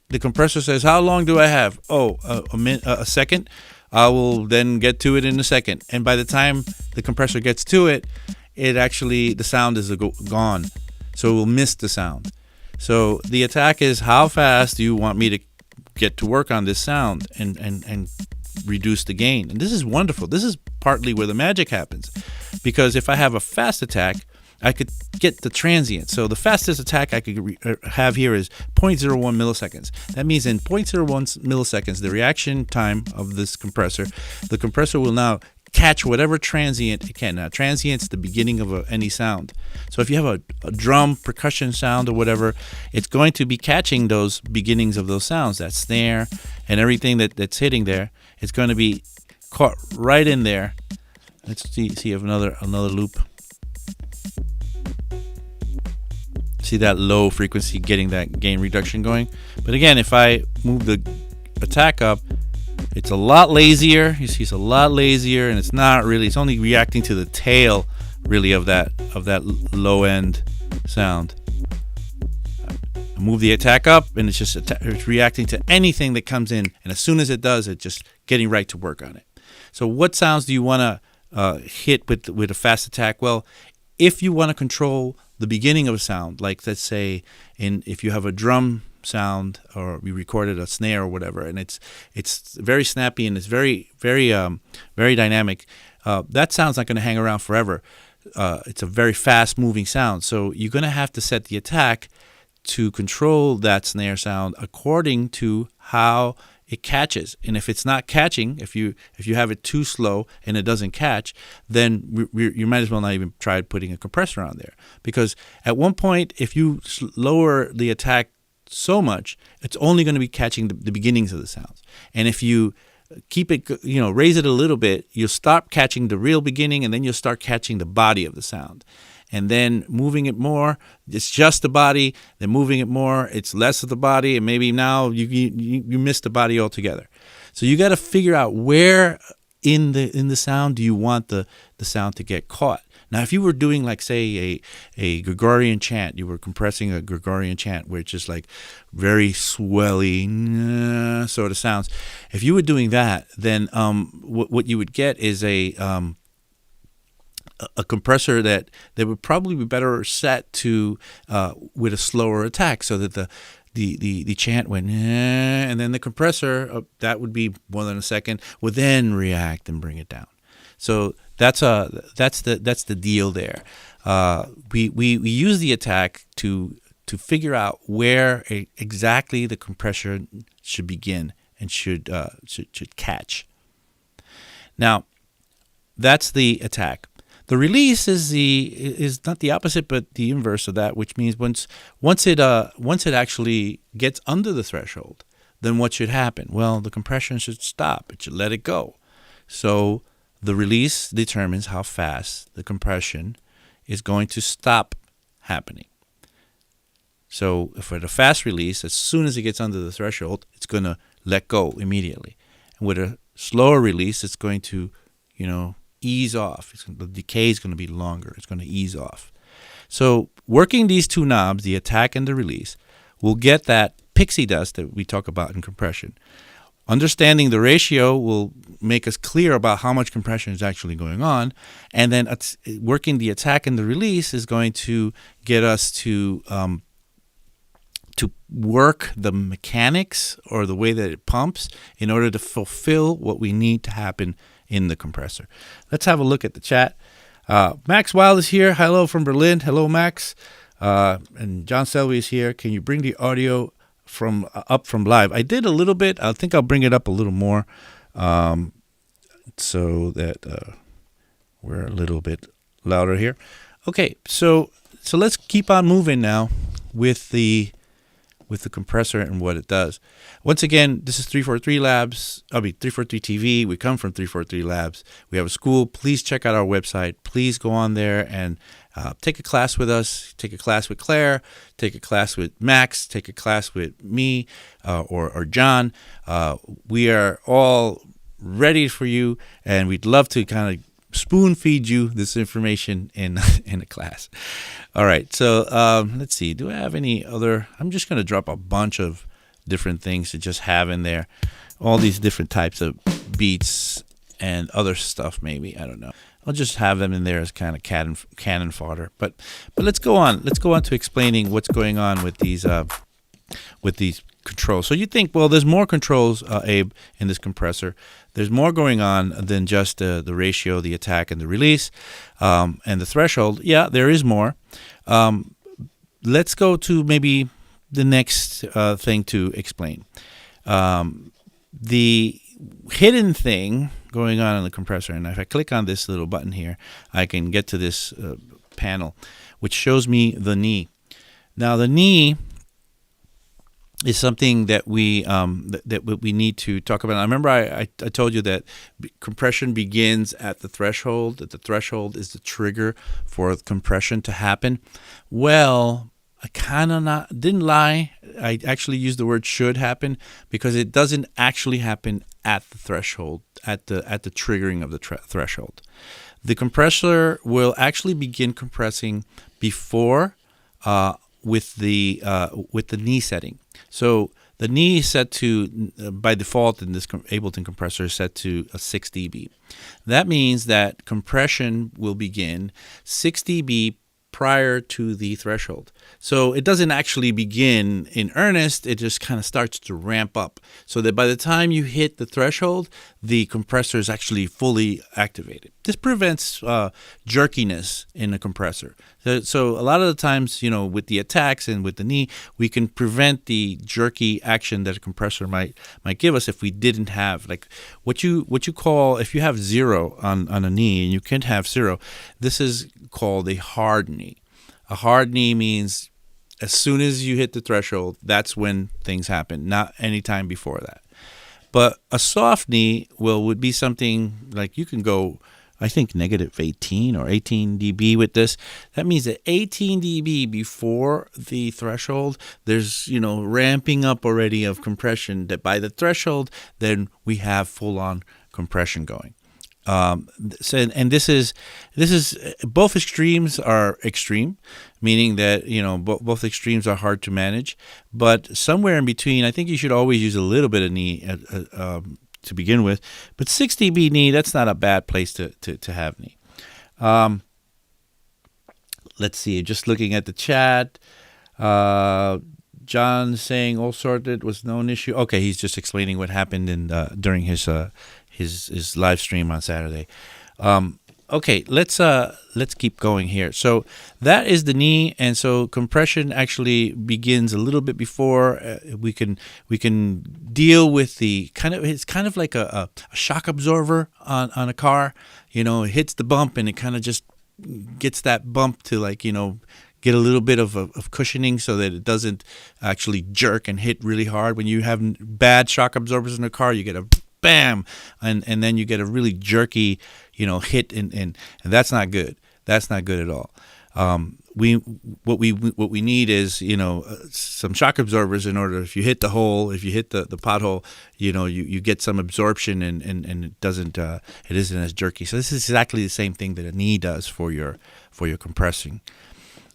the compressor says, how long do I have? Oh, a second. I will then get to it in a second. And by the time the compressor gets to it, the sound is gone. So it will miss the sound. So the attack is, how fast do you want me to get to work on this sound and reduce the gain? And this is wonderful. This is partly where the magic happens. Because if I have a fast attack, I could get the transient. So the fastest attack I could have here is 0.01 milliseconds. That means in 0.01 milliseconds, the reaction time of this compressor, the compressor will now catch whatever transient it can. Now, transient's the beginning of any sound. So if you have a drum, percussion sound or whatever, it's going to be catching those beginnings of those sounds, that snare and everything that's hitting there. It's going to be caught right in there. Let's see if another loop. See that low frequency getting that gain reduction going. But again, if I move the attack up, it's a lot lazier. You see, it's a lot lazier, and it's not really. It's only reacting to the tail, really, of that low end sound. I move the attack up, and it's just it's reacting to anything that comes in, and as soon as it does, it's just getting right to work on it. So, what sounds do you want to hit with a fast attack? Well, if you want to control the beginning of a sound, like let's say if you have a drum sound or we recorded a snare or whatever, and it's very snappy and it's very dynamic, that sound's not going to hang around forever. It's a very fast moving sound, so you're going to have to set the attack to control that snare sound according to how it catches. And if it's not catching, if you have it too slow and it doesn't catch, then you might as well not even try putting a compressor on there, because at one point, if you lower the attack so much, it's only going to be catching the beginnings of the sounds. And if you keep it, raise it a little bit, you'll stop catching the real beginning, and then you'll start catching the body of the sound. And then moving it more, it's just the body. Then moving it more, it's less of the body, and maybe now you miss the body altogether. So you got to figure out where in the sound do you want the sound to get caught. Now, if you were doing, like, say, a Gregorian chant, you were compressing a Gregorian chant where it's just like very swelly sort of sounds. If you were doing that, then what you would get is a compressor that would probably be better set to with a slower attack, so that the chant went, and then the compressor that would be more than a second would then react and bring it down. So that's the deal there. We use the attack to figure out where exactly the compressor should begin and should catch. Now, that's the attack. The release is not the opposite, but the inverse of that, which means once it actually gets under the threshold, then what should happen? Well, the compression should stop. It should let it go. So the release determines how fast the compression is going to stop happening. So for the fast release, as soon as it gets under the threshold, it's going to let go immediately. And with a slower release, it's going to, ease off. The decay is going to be longer. It's going to ease off. So working these two knobs, the attack and the release, will get that pixie dust that we talk about in compression. Understanding the ratio will make us clear about how much compression is actually going on, and then working the attack and the release is going to get us to work the mechanics or the way that it pumps in order to fulfill what we need to happen in the compressor. Let's have a look at the chat. Max Wild is here. Hello from Berlin. Hello, Max. And John Selby is here. Can you bring the audio up from live? I did a little bit. I think I'll bring it up a little more so that we're a little bit louder here. Okay, so let's keep on moving now with the compressor and what it does. Once again, this is 343 Labs. 343 TV. We come from 343 Labs. We have a school. Please check out our website. Please go on there and take a class with us. Take a class with Claire. Take a class with Max. Take a class with me or John. We are all ready for you, and we'd love to kind of spoon feed you this information in a class. All right, so let's see. Do I have any other? I'm just going to drop a bunch of different things to just have in there. All these different types of beats and other stuff, maybe. I don't know. I'll just have them in there as kind of cannon fodder. But let's go on. Let's go on to explaining what's going on with these controls. So you think, well, there's more controls, Abe, in this compressor. There's more going on than just the ratio, the attack, and the release, and the threshold. Yeah, there is more. Let's go to maybe the next thing to explain. hidden thing going on in the compressor. And if I click on this little button here, I can get to this panel, which shows me the knee. Now, the knee is something that we need to talk about. I remember I told you that compression begins at the threshold, that the threshold is the trigger for compression to happen. Well, I didn't lie. I actually used the word should happen, because it doesn't actually happen at the threshold, at the triggering of the threshold. The compressor will actually begin compressing before with the knee setting. So the knee is set to, by default in this Ableton compressor, is set to a 6 dB. That means that compression will begin 6 dB prior to the threshold. So it doesn't actually begin in earnest, it just kind of starts to ramp up, so that by the time you hit the threshold, the compressor is actually fully activated. This prevents jerkiness in the compressor. So a lot of the times, with the attacks and with the knee, we can prevent the jerky action that a compressor might give us if we didn't have, like, what you call, if you have 0 on a knee, and you can't have 0, this is called a hard knee. A hard knee means as soon as you hit the threshold, that's when things happen, not any time before that. But a soft knee would be something like, you can go, I think, negative 18 or 18 dB with this. That means that 18 dB before the threshold, there's, ramping up already of compression, that by the threshold, then we have full-on compression going. And this is both extremes are extreme, meaning that both extremes are hard to manage, but somewhere in between, I think you should always use a little bit of knee to begin with. But 6 dB knee, that's not a bad place to have knee. Let's see, just looking at the chat, John saying all sorted was no issue. Okay, he's just explaining what happened during his live stream on Saturday. Okay, let's keep going here. So that is the knee, and so compression actually begins a little bit before. We can deal with the it's kind of like a shock absorber on a car. It hits the bump, and it kind of just gets that bump to get a little bit of cushioning, so that it doesn't actually jerk and hit really hard. When you have bad shock absorbers in a car, you get a bam, and then you get a really jerky, hit, and that's not good. That's not good at all. What we need is some shock absorbers in order, if you hit the hole, if you hit the pothole, you get some absorption, and it doesn't it isn't as jerky. So this is exactly the same thing that a knee does for your compressing.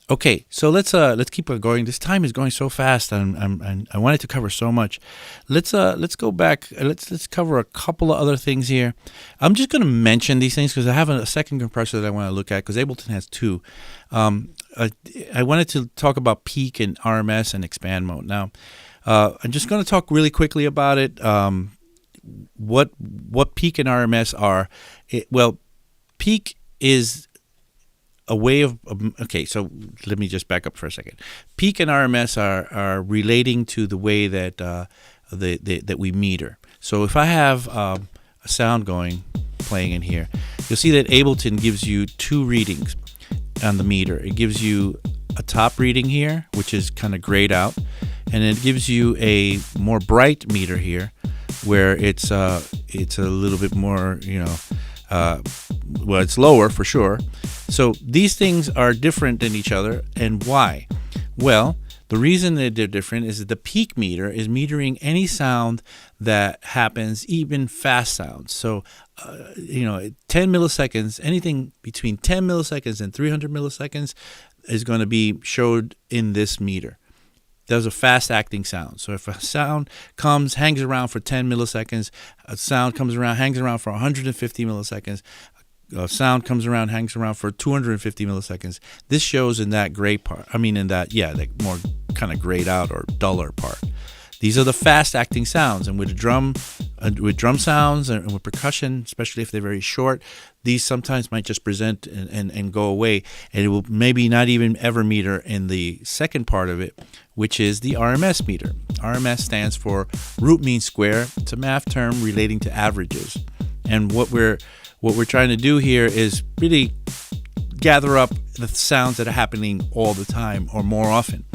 Okay, so let's keep on going. This time is going so fast, and I wanted to cover so much. Let's go back. Let's cover a couple of other things here. I'm just going to mention these things because I have a second compressor that I want to look at, because Ableton has 2. I wanted to talk about peak and RMS and expand mode. Now, I'm just going to talk really quickly about it. What peak and RMS are. Peak is a way of, okay, so let me just back up for a second. Peak and RMS are relating to the way that that we meter. So if I have a sound playing in here, you'll see that Ableton gives you 2 readings on the meter. It gives you a top reading here, which is kind of grayed out, and it gives you a more bright meter here, where it's a little bit more, it's lower for sure. So these things are different than each other. And why? Well, the reason that they're different is that the peak meter is metering any sound that happens, even fast sounds. So, 10 milliseconds, anything between 10 milliseconds and 300 milliseconds is going to be showed in this meter. Those are fast-acting sounds. So if a sound comes, hangs around for 10 milliseconds, a sound comes around, hangs around for 150 milliseconds, a sound comes around, hangs around for 250 milliseconds, this shows in that gray part. That more kind of grayed out or duller part. These are the fast-acting sounds, and with a drum with drum sounds and with percussion, especially if they're very short, these sometimes might just present and go away, and it will maybe not even ever meter in the second part of it, which is the RMS meter. RMS stands for root mean square. It's a math term relating to averages, and what we're trying to do here is really gather up the sounds that are happening all the time or more often.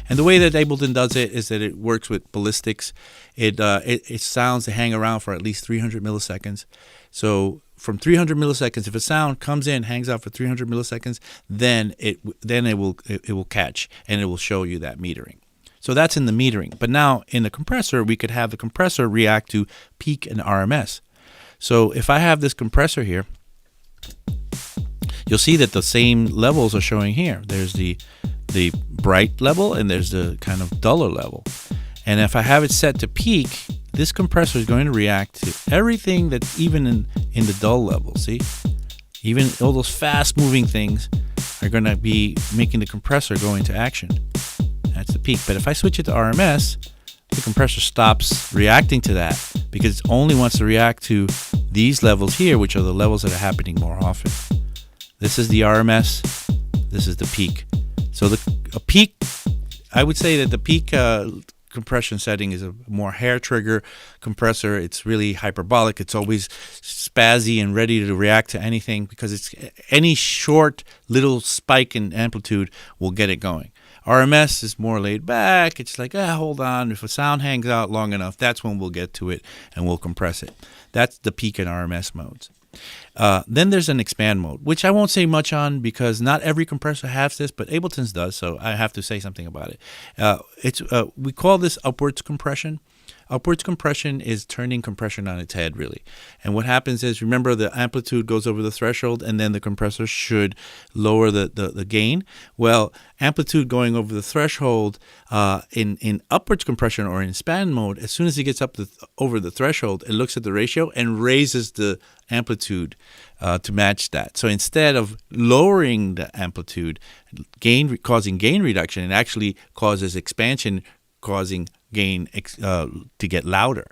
And the way that Ableton does it is that it works with ballistics. It sounds that hang around for at least 300 milliseconds. So from 300 milliseconds, if a sound comes in, hangs out for 300 milliseconds, then it will catch and it will show you that metering. So that's in the metering. But now in the compressor, we could have the compressor react to peak and RMS. So if I have this compressor here, you'll see that the same levels are showing here. There's the bright level and there's the kind of duller level. And if I have it set to peak, this compressor is going to react to everything that's even in the dull level. See? Even all those fast moving things are going to be making the compressor go into action. That's the peak. But if I switch it to RMS, the compressor stops reacting to that because it only wants to react to these levels here, which are the levels that are happening more often. This is the RMS. This is the peak. So a peak, I would say that the peak compression setting is a more hair trigger compressor. It's really hyperbolic. It's always spazzy and ready to react to anything because it's any short little spike in amplitude will get it going. RMS is more laid back. It's like, hold on. If a sound hangs out long enough, that's when we'll get to it and we'll compress it. That's the peak and RMS modes. Then there's an expand mode, which I won't say much on because not every compressor has this, but Ableton's does, so I have to say something about it. We call this upwards compression. Upwards compression is turning compression on its head, really. And what happens is, remember, the amplitude goes over the threshold, and then the compressor should lower the gain. Well, amplitude going over the threshold in upwards compression or in expand mode, as soon as it gets up over the threshold, it looks at the ratio and raises the amplitude to match that. So instead of lowering the amplitude, causing gain reduction, it actually causes expansion, causing gain to get louder.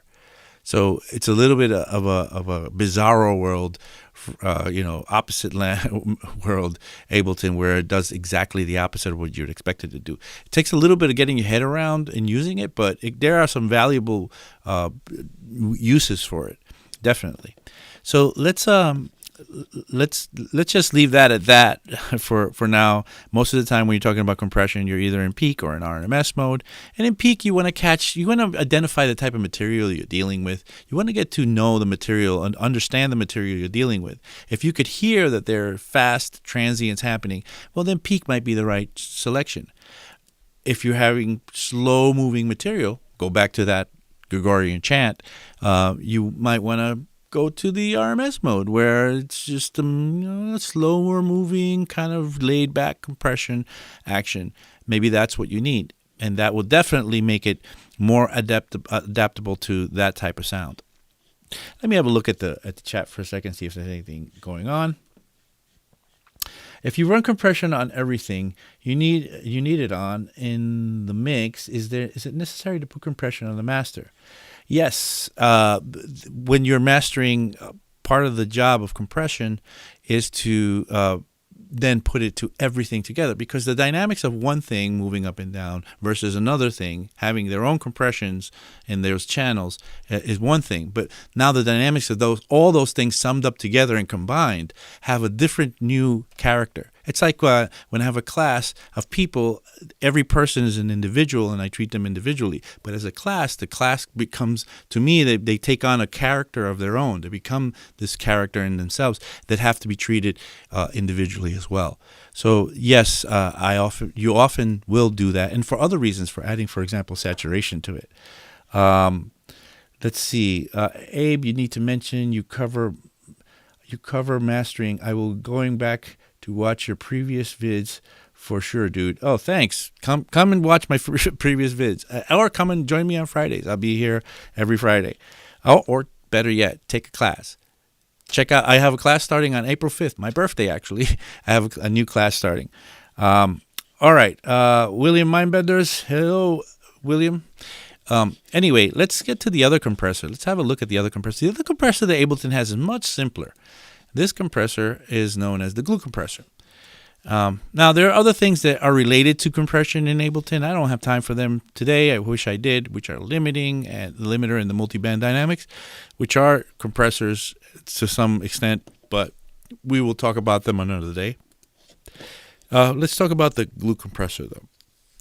So it's a little bit of a bizarro world, opposite world Ableton, where it does exactly the opposite of what you'd expect it to do. It takes a little bit of getting your head around and using it, but there are some valuable uses for it, definitely. So let's just leave that at that for now. Most of the time when you're talking about compression, you're either in peak or in RMS mode. And in peak, you want to identify the type of material you're dealing with. You want to get to know the material and understand the material you're dealing with. If you could hear that there are fast transients happening, well, then peak might be the right selection. If you're having slow moving material, go back to that Gregorian chant, you might want to go to the RMS mode where it's just a slower moving, kind of laid back compression action. Maybe that's what you need. And that will definitely make it more adaptable to that type of sound. Let me have a look at the chat for a second, see if there's anything going on. If you run compression on everything you need it on in the mix, is it necessary to put compression on the master? Yes. When you're mastering, part of the job of compression is to then put it to everything together, because the dynamics of one thing moving up and down versus another thing having their own compressions in those channels is one thing. But now the dynamics of all those things summed up together and combined have a different new character. It's like when I have a class of people, every person is an individual and I treat them individually. But as a class, the class becomes, to me, they take on a character of their own. They become this character in themselves that have to be treated individually as well. So yes, you often will do that. And for other reasons, for adding, for example, saturation to it. Let's see. Abe, you need to mention you cover mastering. I will going back to watch your previous vids for sure, dude. Oh, thanks. Come and watch my previous vids, or come and join me on Fridays. I'll be here every Friday. Oh, or better yet, take a class. Check out. I have a class starting on April 5th, my birthday actually. I have a new class starting. All right, William Mindbenders. Hello, William. Anyway, let's get to the other compressor. Let's have a look at the other compressor. The other compressor that Ableton has is much simpler. This compressor is known as the glue compressor. Now, there are other things that are related to compression in Ableton. I don't have time for them today. I wish I did, which are limiting and the limiter and the multiband dynamics, which are compressors to some extent, but we will talk about them another day. Let's talk about the glue compressor, though.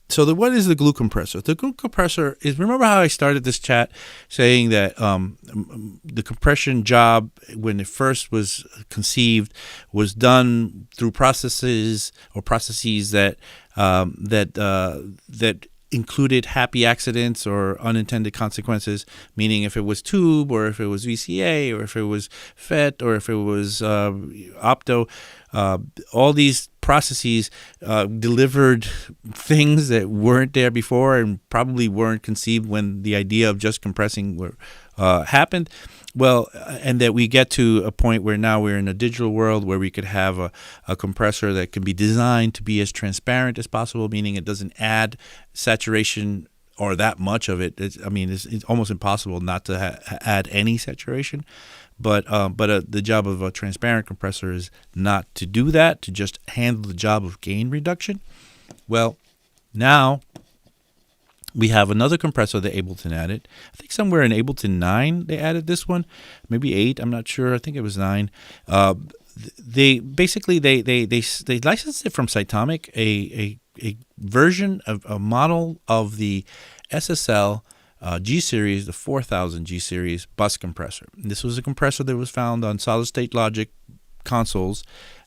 So what is the glue compressor? The glue compressor is, remember how I started this chat saying that the compression job, when it first was conceived, was done through processes that included happy accidents or unintended consequences, meaning if it was tube or if it was VCA or if it was FET or if it was opto, all these processes delivered things that weren't there before and probably weren't conceived when the idea of just compressing happened. Well, and that we get to a point where now we're in a digital world where we could have a compressor that can be designed to be as transparent as possible, meaning it doesn't add saturation or that much of it. It's almost impossible not to add any saturation. But the job of a transparent compressor is not to do that, to just handle the job of gain reduction. Well, now we have another compressor that Ableton added. I think somewhere in Ableton 9 they added this one, maybe 8. I'm not sure. I think it was 9. They basically they licensed it from Cytomic, a version of a model of the SSL G series, the 4000 G series bus compressor. This was a compressor that was found on solid state logic consoles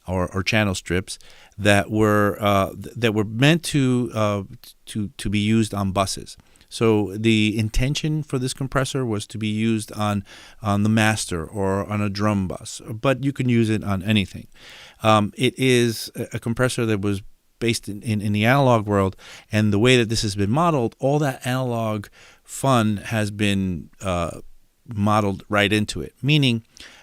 or channel strips that were meant to be used on buses. So the intention for this compressor was to be used on the master or on a drum bus, but you can use it on anything. It is a compressor that was based in the analog world, and the way that this has been modeled, all that analog fun has been modeled right into it, meaning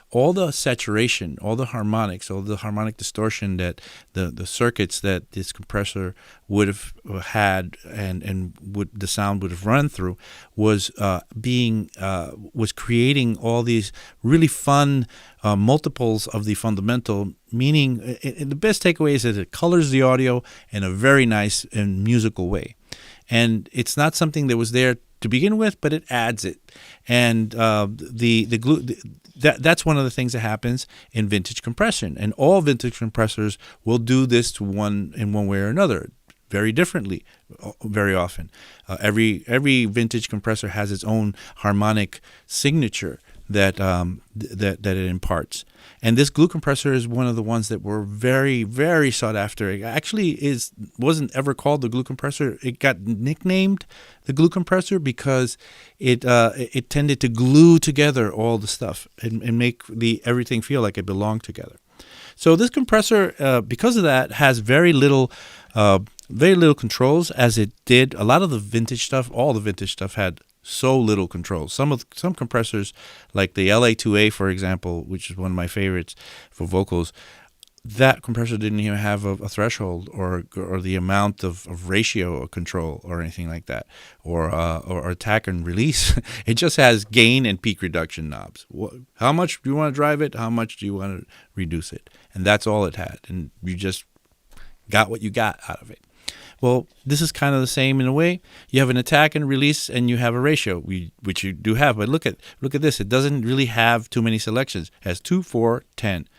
all the saturation, all the harmonics, all the harmonic distortion that the circuits that this compressor would have had and the sound would have run through was creating all these really fun multiples of the fundamental, meaning the best takeaway is that it colors the audio in a very nice and musical way. And it's not something that was there to begin with, but it adds it. And the glue, that's one of the things that happens in vintage compression. And all vintage compressors will do this to one in one way or another, very differently, very often. Every vintage compressor has its own harmonic signature that it imparts. And this glue compressor is one of the ones that were very, very sought after. It actually wasn't ever called the glue compressor. It got nicknamed the glue compressor because it tended to glue together all the stuff and make everything feel like it belonged together. So this compressor, because of that, has very little controls, as it did a lot of the vintage stuff. All the vintage stuff had so little control. Some compressors, like the LA2A, for example, which is one of my favorites for vocals, that compressor didn't even have a threshold or the amount of ratio or control or anything like that, or attack and release. It just has gain and peak reduction knobs. How much do you want to drive it? How much do you want to reduce it? And that's all it had. And you just got what you got out of it. Well, this is kind of the same in a way. You have an attack and release, and you have a ratio, which you do have. But look at this. It doesn't really have too many selections. It has 2, 4, 10.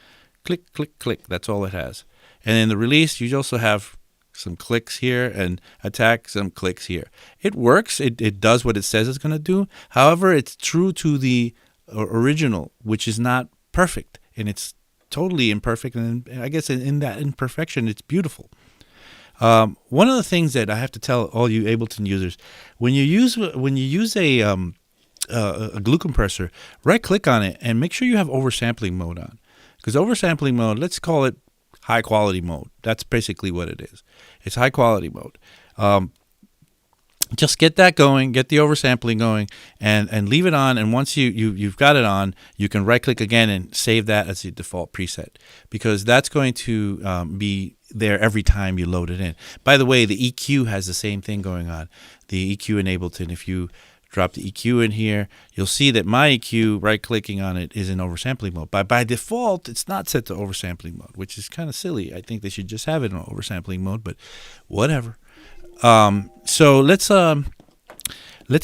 Click, click, click. That's all it has. And in the release, you also have some clicks here and attack, some clicks here. It works. It does what it says it's going to do. However, it's true to the original, which is not perfect. And it's totally imperfect. And I guess in that imperfection, it's beautiful. One of the things that I have to tell all you Ableton users, when you use a glue compressor, right click on it and make sure you have oversampling mode on. Because oversampling mode, let's call it high quality mode. That's basically what it is. It's high quality mode. Just get that going, get the oversampling going, and leave it on. And once you've got it on, you can right click again and save that as the default preset, because that's going to be there every time you load it in. By the way, the EQ has the same thing going on. The EQ in Ableton, if you drop the EQ in here. You'll see that my EQ, right-clicking on it, is in oversampling mode. But by default, it's not set to oversampling mode, which is kind of silly. I think they should just have it in oversampling mode, but whatever. So let's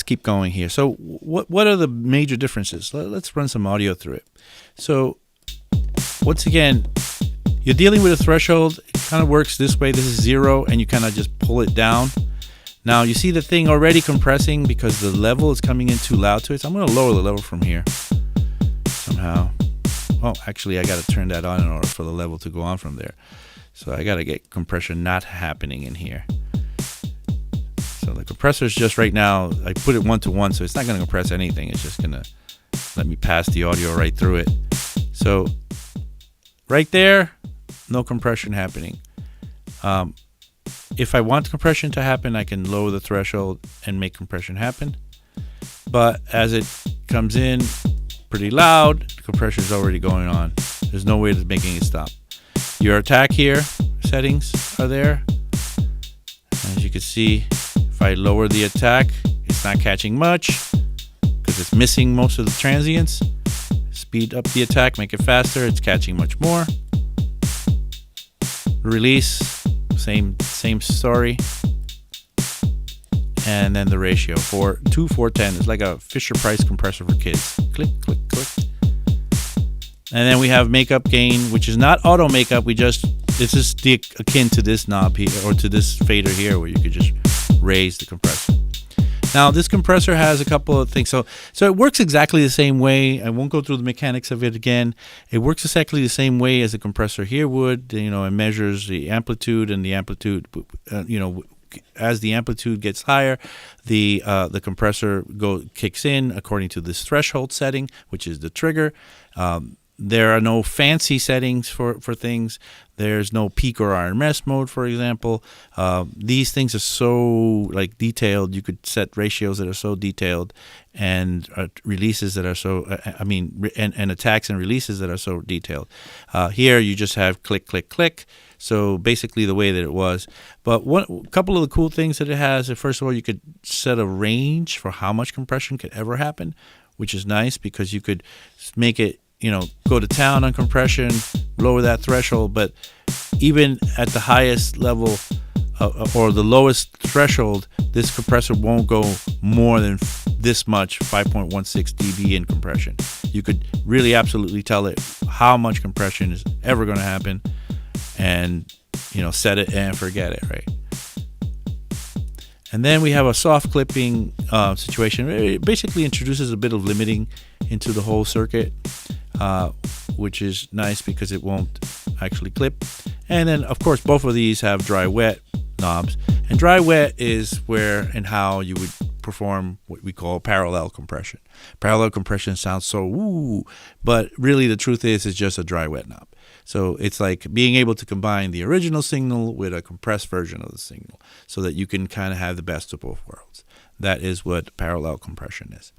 keep going here. So what are the major differences? Let's run some audio through it. So once again, you're dealing with a threshold. It kind of works this way. This is 0, and you kind of just pull it down. Now you see the thing already compressing because the level is coming in too loud to it. So I'm going to lower the level from here somehow. Oh, actually, I got to turn that on in order for the level to go on from there. So I got to get compression not happening in here. So the compressor is just right now, I put it 1-to-1, so it's not going to compress anything. It's just going to let me pass the audio right through it. So right there, no compression happening. If I want compression to happen, I can lower the threshold and make compression happen. But as it comes in pretty loud, the compression is already going on. There's no way of making it stop. Your attack here, settings are there. As you can see, if I lower the attack, it's not catching much because it's missing most of the transients. Speed up the attack, make it faster, it's catching much more. Release, same story. And then the ratio, 2:4:10. It's like a Fisher-Price compressor for kids. Click, click, click. And then we have makeup gain, which is not auto makeup. This is akin to this knob here, or to this fader here, where you could just raise the compressor. Now, this compressor has a couple of things. So it works exactly the same way. I won't go through the mechanics of it again. It works exactly the same way as the compressor here would. It measures the amplitude, and the amplitude, as the amplitude gets higher, the compressor kicks in according to this threshold setting, which is the trigger. There are no fancy settings for things. There's no peak or RMS mode, for example. These things are so detailed. You could set ratios that are so detailed, and releases that are so. And attacks and releases that are so detailed. Here you just have click, click, click. So basically the way that it was. But a couple of the cool things that it has. First of all, you could set a range for how much compression could ever happen, which is nice because you could make it. Go to town on compression, lower that threshold, but even at the highest level or the lowest threshold, this compressor won't go more than this much, 5.16 dB in compression. You could really absolutely tell it how much compression is ever going to happen, and set it and forget it, right? And then we have a soft clipping situation. It basically introduces a bit of limiting into the whole circuit, which is nice because it won't actually clip. And then, of course, both of these have dry-wet knobs. And dry-wet is where and how you would perform what we call parallel compression. Parallel compression sounds so woo, but really the truth is it's just a dry-wet knob. So it's like being able to combine the original signal with a compressed version of the signal so that you can kind of have the best of both worlds. That is what parallel compression is.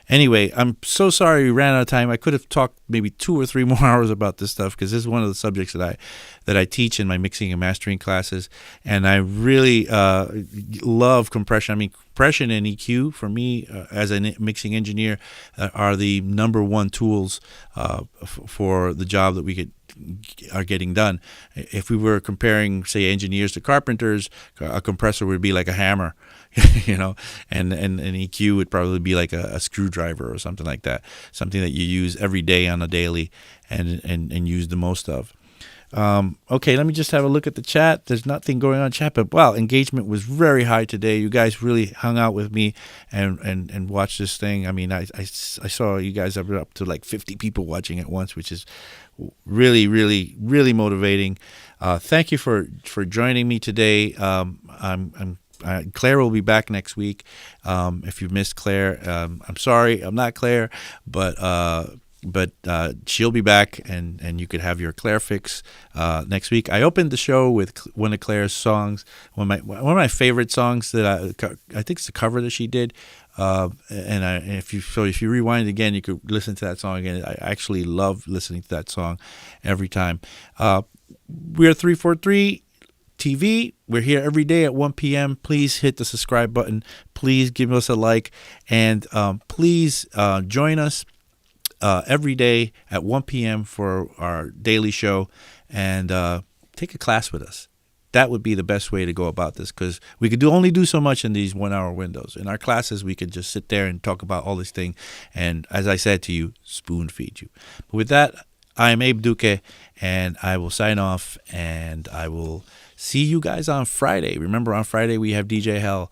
Anyway, I'm so sorry we ran out of time. I could have talked maybe 2 or 3 more hours about this stuff because this is one of the subjects that I teach in my mixing and mastering classes, and I really love compression. I mean, compression and EQ for me as a mixing engineer are the number one tools for the job that we are getting done. If we were comparing, say, engineers to carpenters, a compressor would be like a hammer. And an EQ would probably be like a screwdriver or something like that, something that you use every day on a daily and use the most of. Okay, let me just have a look at the chat. There's nothing going on in chat, but wow, engagement was very high today. You guys really hung out with me and watched this thing. I mean, I saw you guys up to like 50 people watching at once, which is really, really, really motivating. Thank you for joining me today. Claire will be back next week. If you missed Claire, I'm sorry, I'm not Claire, but she'll be back, and you could have your Claire fix next week. I opened the show with one of Claire's songs, one of my favorite songs that I think it's the cover that she did. If you rewind again, you could listen to that song again. I actually love listening to that song every time. We're 343. TV. We're here every day at 1 p.m. Please hit the subscribe button. Please give us a like. And please join us every day at 1 p.m. for our daily show. And take a class with us. That would be the best way to go about this, because we could only do so much in these 1 hour windows. In our classes, we could just sit there and talk about all this thing. And as I said to you, spoon feed you. But with that, I'm Abe Duque, and I will sign off, and I will see you guys on Friday. Remember, on Friday, we have DJ Hell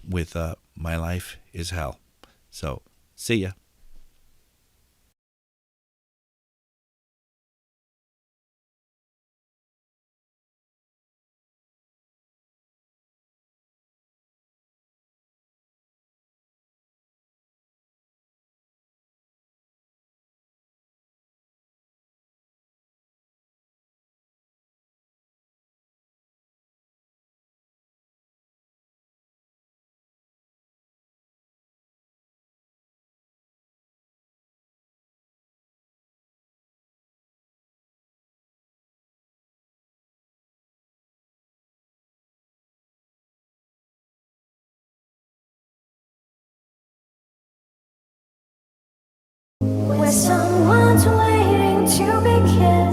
with My Life is Hell. So, see ya. Where someone's waiting to be killed.